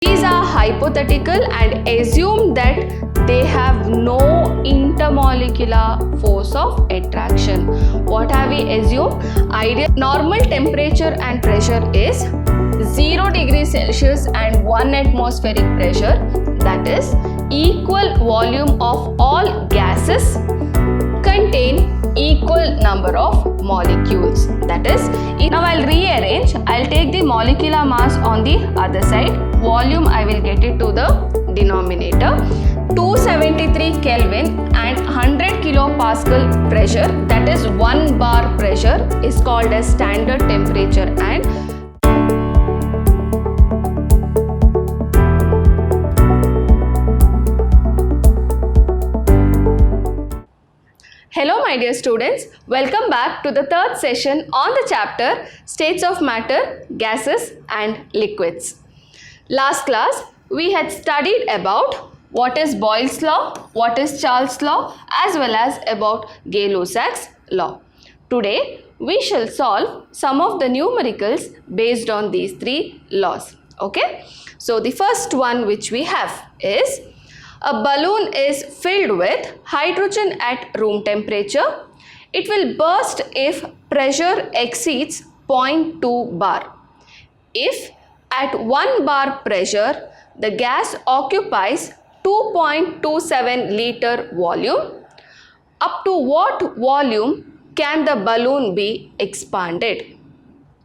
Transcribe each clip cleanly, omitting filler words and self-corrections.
These are hypothetical and assume that they have no intermolecular force of attraction. What have we assumed? Ideal normal temperature and pressure is 0 degrees Celsius and 1 atmospheric pressure, that is equal volume of all gases contain equal number of molecules. That is, now I'll rearrange. I'll take the molecular mass on the other side. Volume I will get it to the denominator. 273 Kelvin and 100 kilopascal pressure, that is 1 bar pressure, is called as standard temperature. And hello my dear students, welcome back to the third session on the chapter States of Matter, Gases and Liquids. Last class we had studied about what is Boyle's law, what is Charles' law, as well as about Gay-Lussac's law. Today we shall solve some of the numericals based on these three laws. Okay, so the first one which we have is a balloon is filled with hydrogen at room temperature. It will burst if pressure exceeds 0.2 bar. If at 1 bar pressure the gas occupies 2.27 liter volume, up to what volume can the balloon be expanded?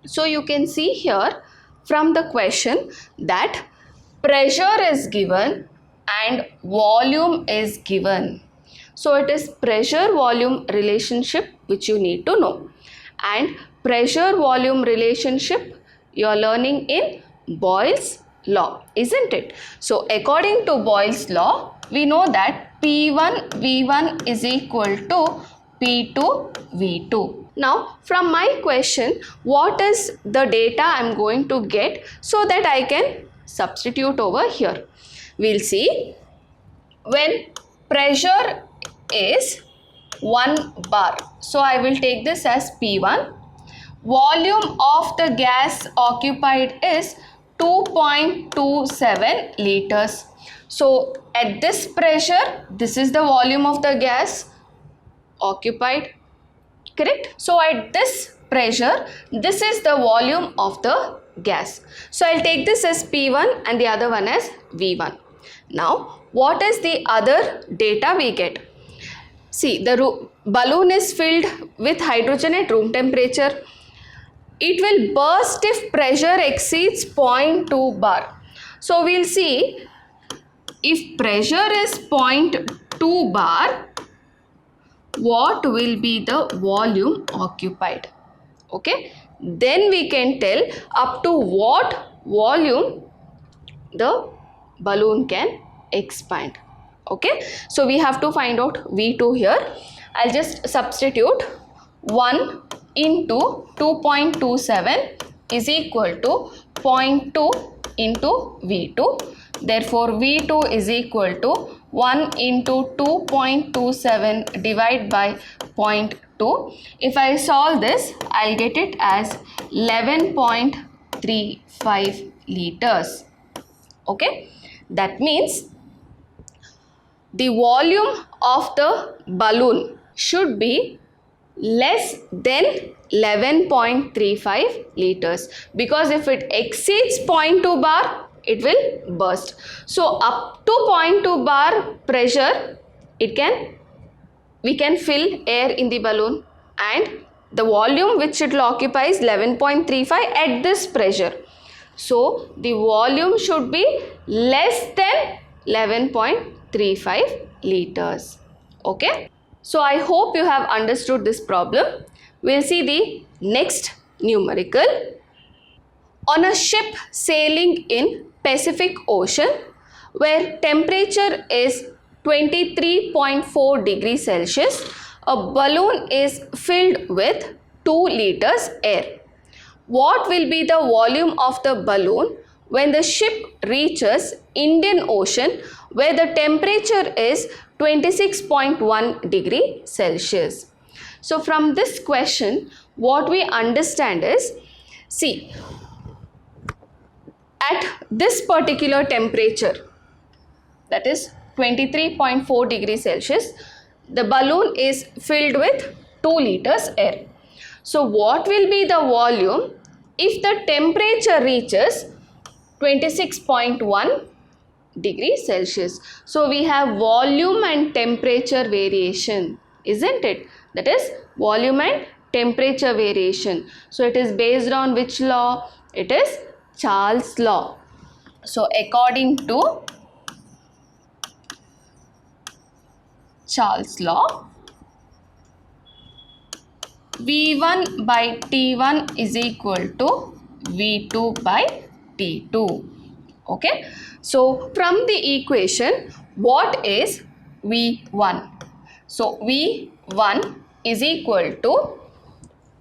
So you can see here from the question that pressure is given and volume is given. So it is pressure volume relationship which you need to know, and pressure volume relationship you are learning in Boyle's law, isn't it? So according to Boyle's law, we know that P1 V1 is equal to P2 V2. Now from my question, what is the data I am going to get so that I can substitute over here? We'll see. When pressure is 1 bar, so I will take this as P1. Volume of the gas occupied is 2.27 liters. So at this pressure, this is the volume of the gas occupied, correct? So at this pressure, this is the volume of the gas. So I'll take this as P1 and the other one as V1. Now, what is the other data we get? See, the balloon is filled with hydrogen at room temperature. It will burst if pressure exceeds 0.2 bar. So, we'll see if pressure is 0.2 bar, what will be the volume occupied? Okay, then we can tell up to what volume the balloon can expand. Okay, so we have to find out V2 here. I'll just substitute 1 into 2.27 is equal to 0.2 into V2. Therefore, V2 is equal to 1 into 2.27 divided by 0.2. If I solve this, I'll get it as 11.35 liters. Okay, that means the volume of the balloon should be less than 11.35 liters, because if it exceeds 0.2 bar, it will burst. So up to 0.2 bar pressure, we can fill air in the balloon, and the volume which it will occupy is 11.35 at this pressure. So the volume should be less than 11.35 liters. Okay. So I hope you have understood this problem. We'll see the next numerical. On a ship sailing in Pacific Ocean where temperature is 23.4 degrees Celsius, a balloon is filled with 2 liters air. What will be the volume of the balloon when the ship reaches Indian Ocean where the temperature is 26.1 degree Celsius? So from this question, what we understand is, see, at this particular temperature, that is 23.4 degrees Celsius, the balloon is filled with 2 liters air. So what will be the volume if the temperature reaches 26.1 degrees Celsius? So we have volume and temperature variation, isn't it? That is volume and temperature variation. So it is based on which law? It is Charles' law. So according to Charles' law, V1 by T1 is equal to V2 by T2. Okay. So from the equation, what is V1? So V1 is equal to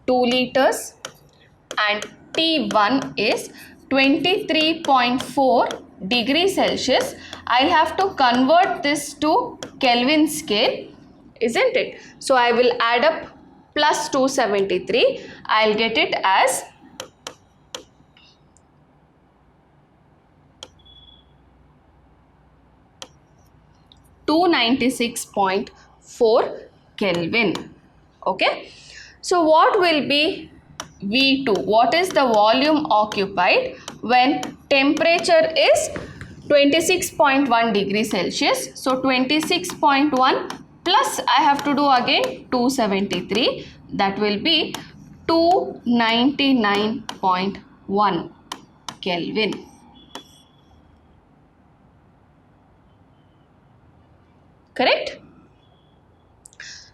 2 liters and T1 is 23.4 degrees Celsius. I have to convert this to Kelvin scale, isn't it? So I will add up plus 273. I'll get it as 296.4 Kelvin. Okay. So what will be V2? What is the volume occupied when temperature is 26.1 degrees Celsius? So 26.1 plus I have to do again 273, that will be 299.1 Kelvin. Correct?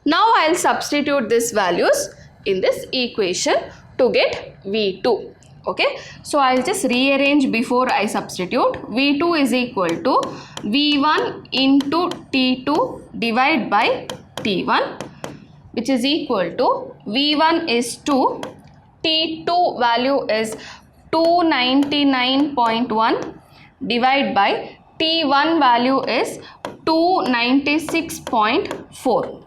Now I'll substitute these values in this equation to get V2. Okay, so I'll just rearrange before I substitute. V2 is equal to V1 into T2 divided by T1, which is equal to V1 is 2, T2 value is 299.1 divided by T1 value is 296.4.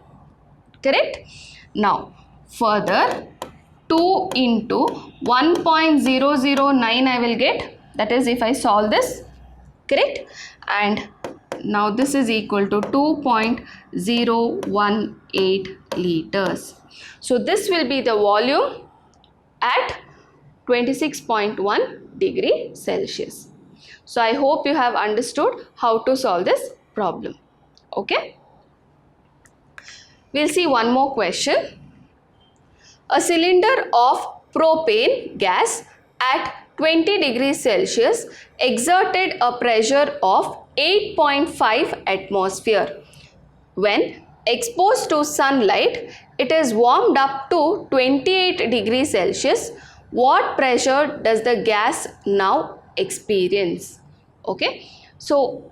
Correct? Now further 2 into 1.009 I will get, that is if I solve this, correct? And now this is equal to 2.018 liters. So this will be the volume at 26.1 degree Celsius. So I hope you have understood how to solve this problem. Okay. We'll see one more question. A cylinder of propane gas at 20 degrees Celsius exerted a pressure of 8.5 atmosphere. When exposed to sunlight, it is warmed up to 28 degrees Celsius. What pressure does the gas now experience? Okay, so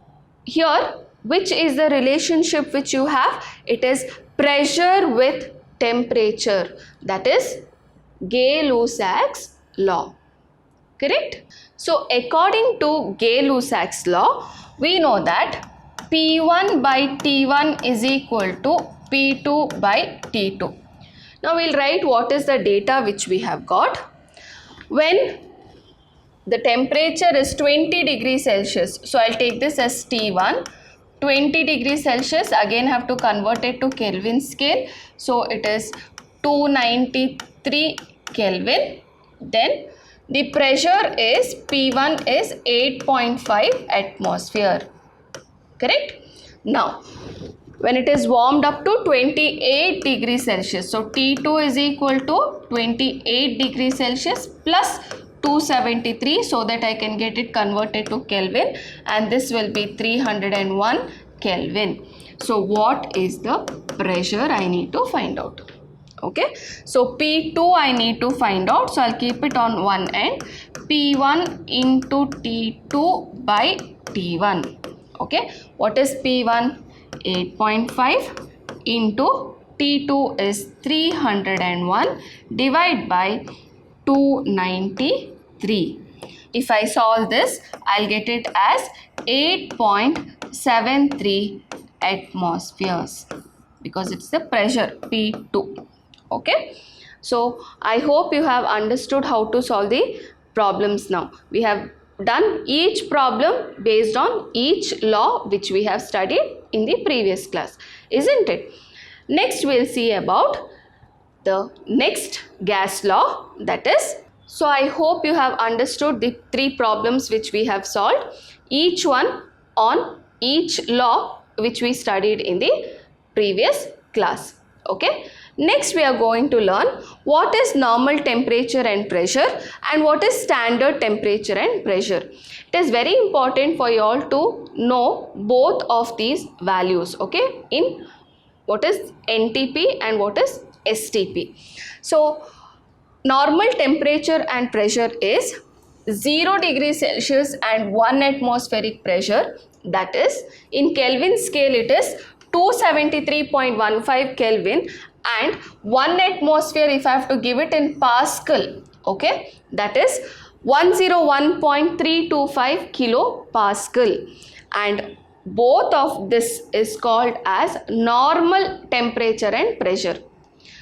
here which is the relationship which you have? It is pressure with temperature, that is Gay-Lussac's law. Correct? So according to Gay-Lussac's law, we know that P1 by T1 is equal to P2 by T2. Now we'll write what is the data which we have got. When the temperature is 20 degrees Celsius, so I'll take this as T1, 20 degrees Celsius, again have to convert it to Kelvin scale, so it is 293 Kelvin. Then the pressure is P1 is 8.5 atmosphere. Correct? Now when it is warmed up to 28 degrees Celsius, so T2 is equal to 28 degrees Celsius plus 273, so that I can get it converted to Kelvin, and this will be 301 Kelvin. So what is the pressure I need to find out? Okay, so P2 I need to find out, so I'll keep it on one end, P1 into T2 by T1. Okay, what is P1? 8.5 into T2 is 301 divided by 293. If I solve this, I'll get it as 8.73 atmospheres because it's the pressure P2. Okay, so I hope you have understood how to solve the problems now. We have done each problem based on each law which we have studied in the previous class, isn't it? Next we'll see about the next gas law, that is. So I hope you have understood the three problems which we have solved, each one on each law which we studied in the previous class. Okay. Next we are going to learn what is normal temperature and pressure and what is standard temperature and pressure. It is very important for you all to know both of these values, okay, in what is NTP and what is STP. So normal temperature and pressure is 0 degrees Celsius and 1 atmospheric pressure, that is in Kelvin scale it is 273.15 Kelvin, and 1 atmosphere if I have to give it in Pascal, okay, that is 101.325 kilopascal, and both of this is called as normal temperature and pressure.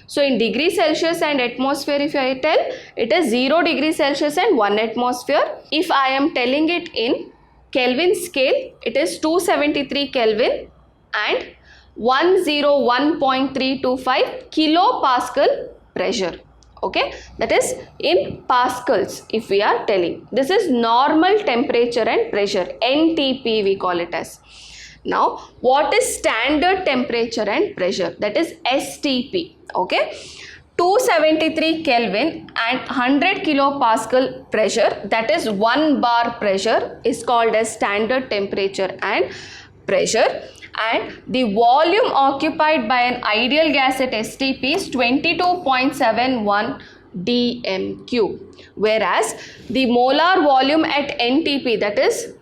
So in degree Celsius and atmosphere if I tell, it is 0 degree Celsius and 1 atmosphere. If I am telling it in Kelvin scale, it is 273 Kelvin and 101.325 kilopascal pressure, okay, that is in pascals if we are telling. This is normal temperature and pressure, NTP we call it as. Now what is standard temperature and pressure, that is STP, okay. 273 Kelvin and 100 kilopascal pressure, that is 1 bar pressure, is called as standard temperature and pressure, and the volume occupied by an ideal gas at STP is 22.71 dm³, whereas the molar volume at NTP, that is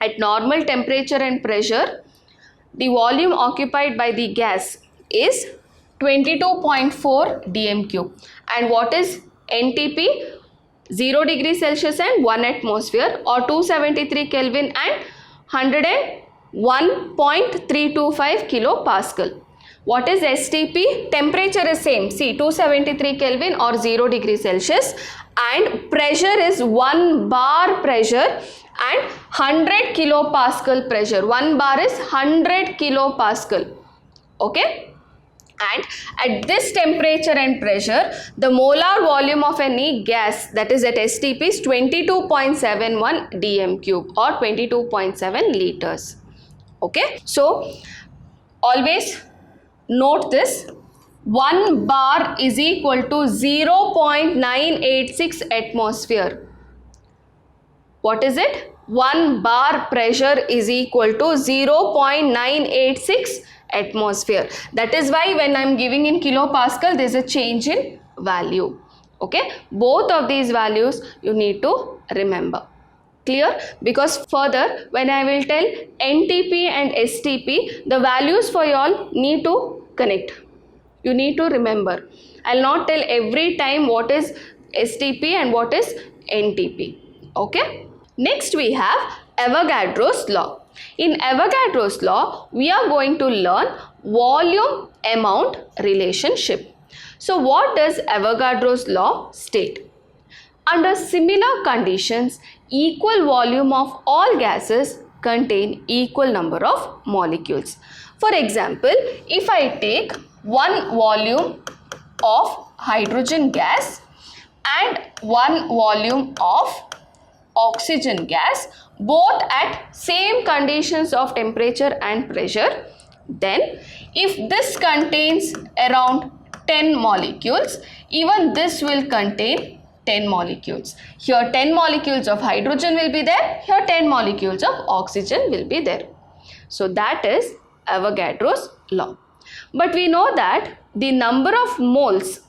at normal temperature and pressure, the volume occupied by the gas is 22.4 dm³. And what is NTP? 0 degree Celsius and 1 atmosphere, or 273 Kelvin and 101.325 kilopascal. What is STP? Temperature is same, see 273 Kelvin or 0 degree Celsius, and pressure is 1 bar pressure and 100 kilopascal pressure. 1 bar is 100 kilopascal, okay. And at this temperature and pressure, the molar volume of any gas, that is at STP, is 22.71 dm³ or 22.7 liters. Okay, so always note this, 1 bar is equal to 0.986 atmosphere. What is it? 1 bar pressure is equal to 0.986 atmosphere. That is why when I am giving in kilopascal, there is a change in value. Okay, both of these values you need to remember. Clear? Because further when I will tell NTP and STP, the values for you all need to connect. You need to remember. I will not tell every time what is STP and what is NTP. Okay. Next we have Avogadro's law. In Avogadro's law, we are going to learn volume amount relationship. So what does Avogadro's law state? Under similar conditions, equal volume of all gases contain equal number of molecules. For example, if I take one volume of hydrogen gas and one volume of oxygen gas, both at same conditions of temperature and pressure, then if this contains around 10 molecules, even this will contain 10 molecules. Here 10 molecules of hydrogen will be there, here 10 molecules of oxygen will be there. So that is Avogadro's law. But we know that the number of moles,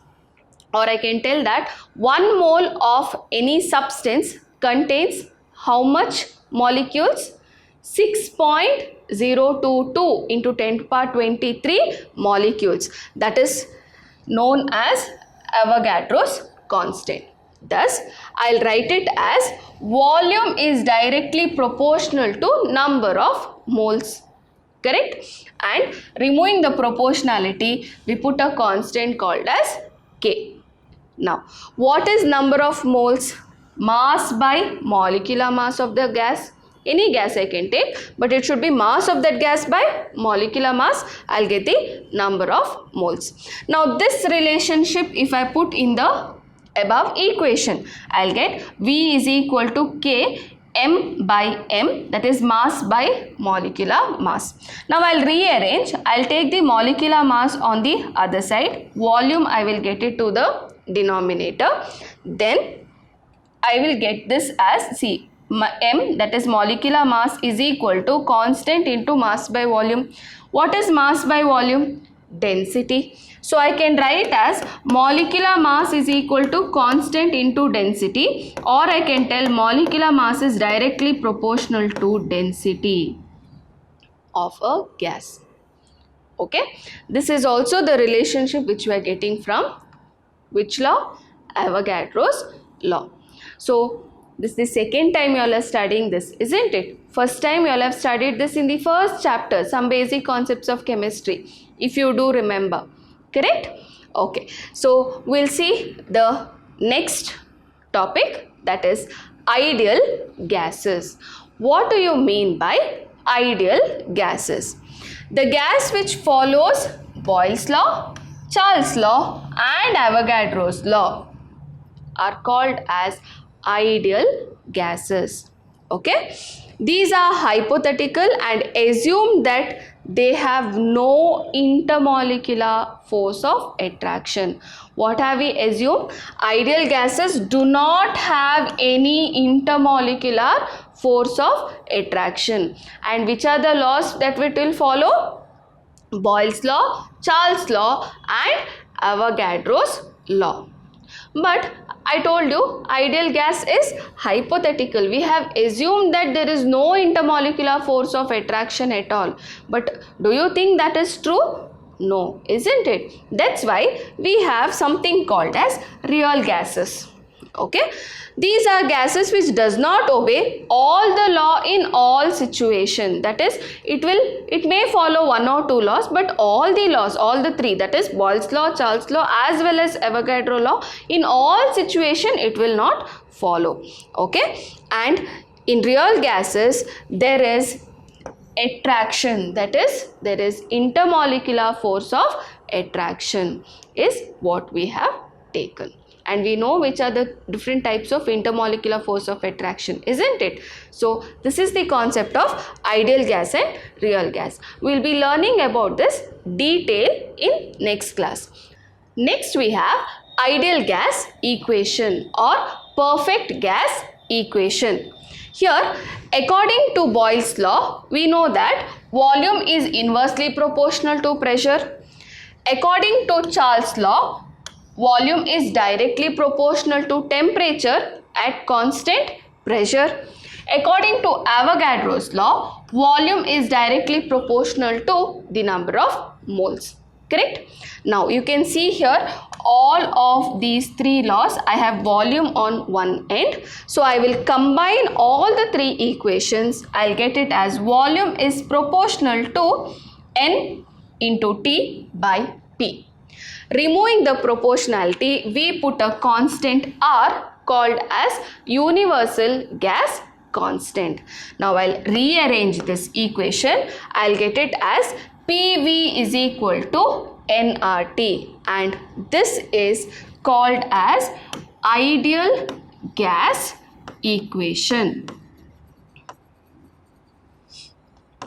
or I can tell that 1 mole of any substance contains how much molecules? 6.022 into 10 to the power 23 molecules. That is known as Avogadro's constant. Thus, I'll write it as volume is directly proportional to number of moles. Correct? And removing the proportionality, we put a constant called as K. Now, what is number of moles? mass by molecular mass of the gas. Any gas I can take, but it should be mass of that gas by molecular mass. I'll get the number of moles. Now this relationship, if I put in the above equation, I'll get V is equal to K m by m, that is mass by molecular mass. Now I'll rearrange. I'll take the molecular mass on the other side. Volume I will get it to the denominator. Then I will get this as, see, m, that is molecular mass, is equal to constant into mass by volume. What is mass by volume? Density. So I can write as molecular mass is equal to constant into density, or I can tell molecular mass is directly proportional to density of a gas. Okay, this is also the relationship which we are getting from which law? Avogadro's law. So this is the second time you all are studying this, isn't it? First time you all have studied this in the first chapter, some basic concepts of chemistry, if you do remember. Correct? Okay. So we'll see the next topic, that is ideal gases. What do you mean by ideal gases? The gas which follows Boyle's law, Charles' law and Avogadro's law are called as ideal gases. Okay? These are hypothetical and assume that they have no intermolecular force of attraction. What have we assumed? Ideal gases do not have any intermolecular force of attraction. And which are the laws that we will follow? Boyle's law, Charles' law and Avogadro's law. But I told you ideal gas is hypothetical. We have assumed that there is no intermolecular force of attraction at all. But do you think that is true? No, isn't it? That's why we have something called as real gases. Okay, these are gases which does not obey all the law in all situation. That is, it may follow one or two laws, but all the laws, all the three, that is Boyle's law, Charles' law as well as Avogadro law, in all situation it will not follow. Okay, and in real gases there is attraction, that is there is intermolecular force of attraction is what we have taken. And we know which are the different types of intermolecular force of attraction, isn't it? So this is the concept of ideal gas and real gas. We will be learning about this detail in next class. Next we have ideal gas equation or perfect gas equation. Here, according to Boyle's law, we know that volume is inversely proportional to pressure. According to Charles' law, volume is directly proportional to temperature at constant pressure. According to Avogadro's law, volume is directly proportional to the number of moles. Correct? Now you can see here all of these three laws. I have volume on one end. So I will combine all the three equations. I'll get it as volume is proportional to N into T by P. Removing the proportionality, we put a constant R called as universal gas constant. Now I'll rearrange this equation. I'll get it as PV is equal to nRT, and this is called as ideal gas equation.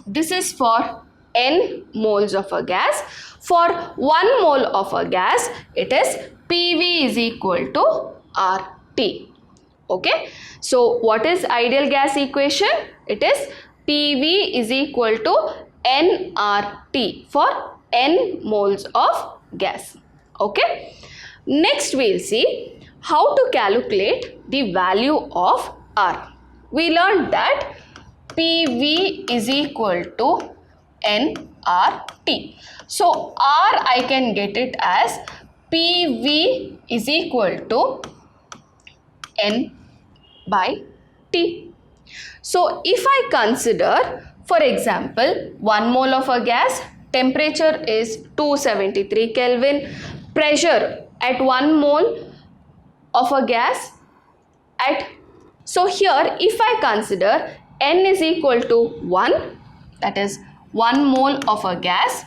This is for n moles of a gas. For 1 mole of a gas, it is PV is equal to RT. Okay. So what is ideal gas equation? It is PV is equal to nRT for n moles of gas. Okay. Next we will see how to calculate the value of R. We learned that PV is equal to nRT. So R I can get it as PV is equal to N by T. So if I consider, for example, 1 mole of a gas, temperature is 273 Kelvin, pressure at 1 mole of a gas at So here if I consider N is equal to 1, that is 1 mole of a gas,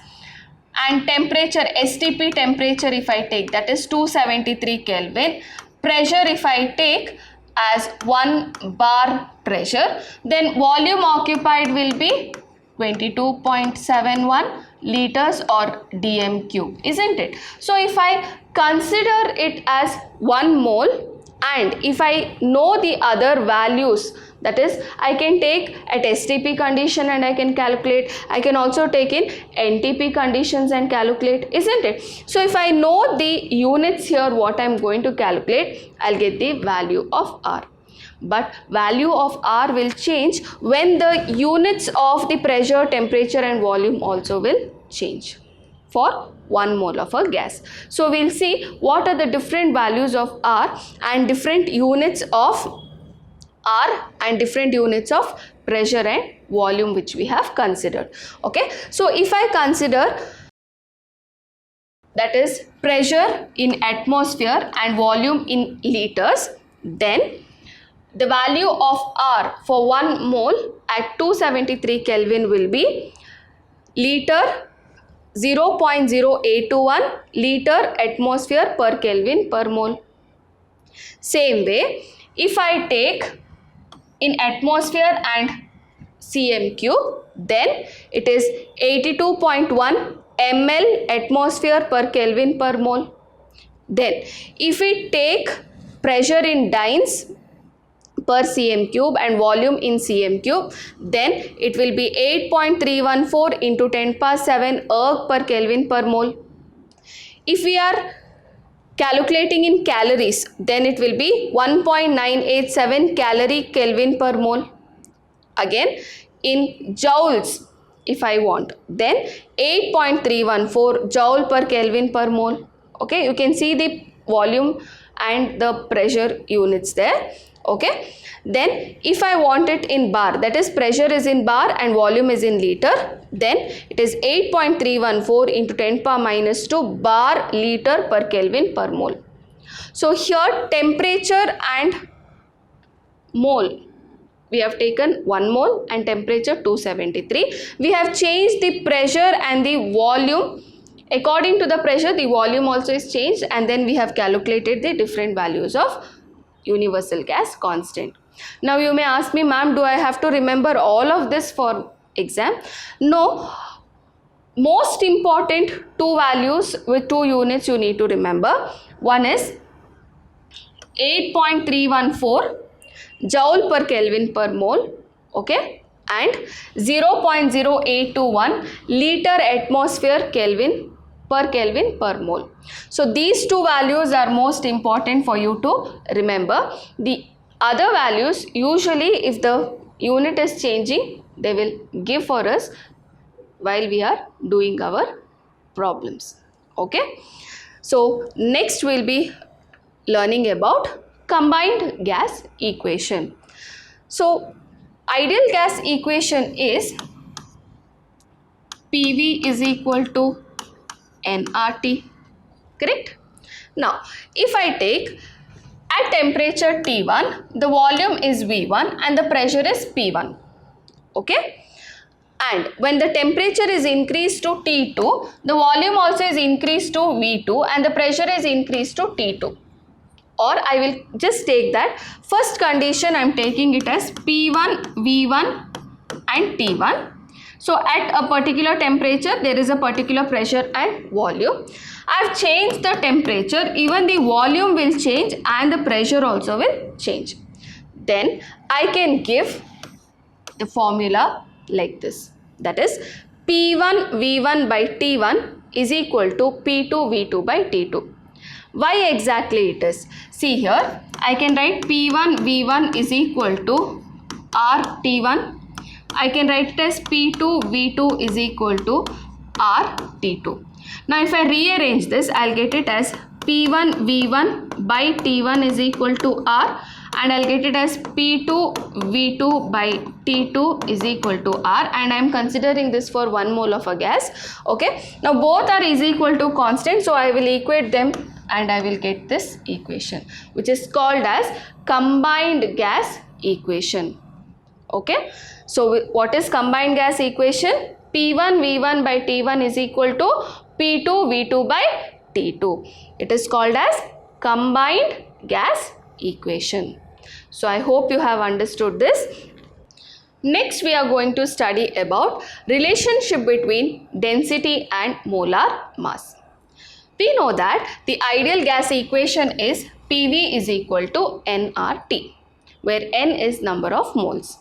and temperature, STP temperature if I take, that is 273 Kelvin, pressure if I take as 1 bar pressure, then volume occupied will be 22.71 liters or dm cube, isn't it? So if I consider it as 1 mole, and if I know the other values, that is I can take at STP condition and I can calculate, I can also take in NTP conditions and calculate, isn't it? So if I know the units here what I am going to calculate, I'll get the value of R. But value of R will change when the units of the pressure, temperature and volume also will change for 1 mole of a gas. So we'll see what are the different values of R and different units of R and different units of pressure and volume which we have considered. Okay, so if I consider, that is pressure in atmosphere and volume in liters, then the value of R for 1 mole at 273 Kelvin will be liter 0.0821 liter atmosphere per Kelvin per mole. Same way, if I take in atmosphere and cm cube, then it is 82.1 ml atmosphere per Kelvin per mole. Then if we take pressure in dynes per cm cube and volume in cm cube, then it will be 8.314 into 10 power 7 erg per Kelvin per mole. If we are calculating in calories, then it will be 1.987 calorie Kelvin per mole. Again in joules if I want, then 8.314 joule per Kelvin per mole. Okay, you can see the volume and the pressure units there. Okay, then if I want it in bar, that is pressure is in bar and volume is in liter, then it is 8.314 into 10 power minus 2 bar liter per Kelvin per mole. So here temperature and mole, we have taken 1 mole and temperature 273. We have changed the pressure and the volume. According to the pressure, the volume also is changed, and then we have calculated the different values of universal gas constant. Now you may ask me, ma'am, do I have to remember all of this for exam? No. Most important 2 values with 2 units you need to remember. One is 8.314 joule per Kelvin per mole, okay, and 0.0821 liter atmosphere Kelvin per mole. So these 2 values are most important for you to remember. The other values, usually if the unit is changing, they will give for us while we are doing our problems. Okay, so next we'll be learning about combined gas equation. So ideal gas equation is PV is equal to nRT, correct? Now if I take at temperature T1, the volume is V1 and the pressure is P1, okay, and when the temperature is increased to T2, the volume also is increased to V2 and the pressure is increased to T2. Or I will just take that first condition, I am taking it as P1, V1 and T1. So at a particular temperature, there is a particular pressure and volume. I have changed the temperature, even the volume will change and the pressure also will change. Then I can give the formula like this, that is P1 V1 by T1 is equal to P2 V2 by T2. Why exactly it is? See here, I can write P1 V1 is equal to R T1. I can write it as P2 V2 is equal to R T2. Now if I rearrange this, I'll get it as P1 V1 by T1 is equal to R, and I'll get it as P2 V2 by T2 is equal to R, and I'm considering this for 1 mole of a gas. Okay, now both are is equal to constant, so I will equate them and I will get this equation, which is called as combined gas equation. Okay, so what is combined gas equation? P1 V1 by T1 is equal to P2 V2 by T2. It is called as combined gas equation. So I hope you have understood this. Next we are going to study about relationship between density and molar mass. We know that the ideal gas equation is PV is equal to nRT, where n is number of moles.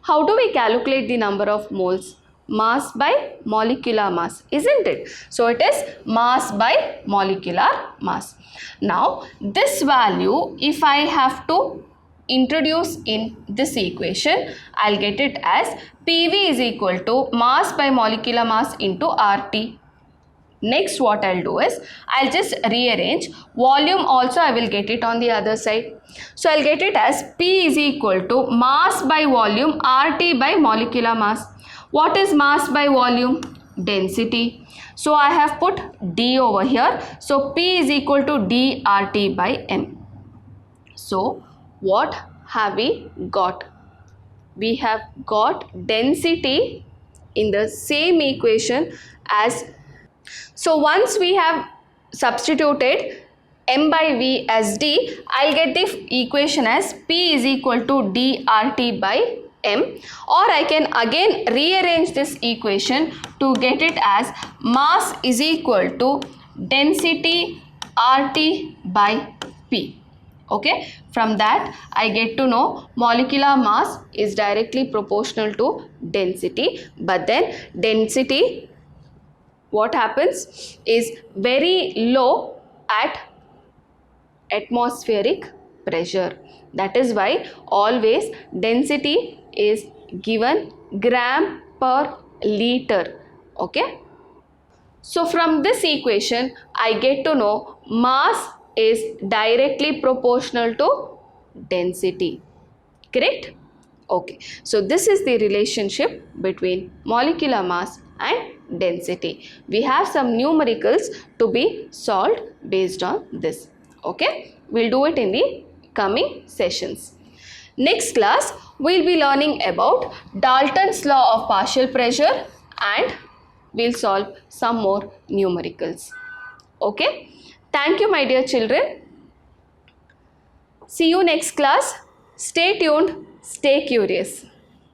How do we calculate the number of moles? Mass by molecular mass, isn't it? So it is mass by molecular mass. Now this value, if I have to introduce in this equation, I'll get it as PV is equal to mass by molecular mass into RT. Next what I'll do is, I'll just rearrange volume also, I will get it on the other side. So I'll get it as P is equal to mass by volume RT by molecular mass. What is mass by volume? Density. So I have put D over here. So P is equal to dRT by M. So what have we got? We have got density in the same equation as. So once we have substituted m by v as d, I'll get the equation as P is equal to dRT by m, or I can again rearrange this equation to get it as mass is equal to density RT by P. Okay, from that I get to know molecular mass is directly proportional to density, but then density, what happens is very low at atmospheric pressure. That is why always density is given gram per liter. Okay. So from this equation I get to know mass is directly proportional to density. Correct? Okay. So this is the relationship between molecular mass and density. We have some numericals to be solved based on this. Okay. We'll do it in the coming sessions. Next class we'll be learning about Dalton's law of partial pressure and we'll solve some more numericals. Okay. Thank you my dear children. See you next class. Stay tuned. Stay curious.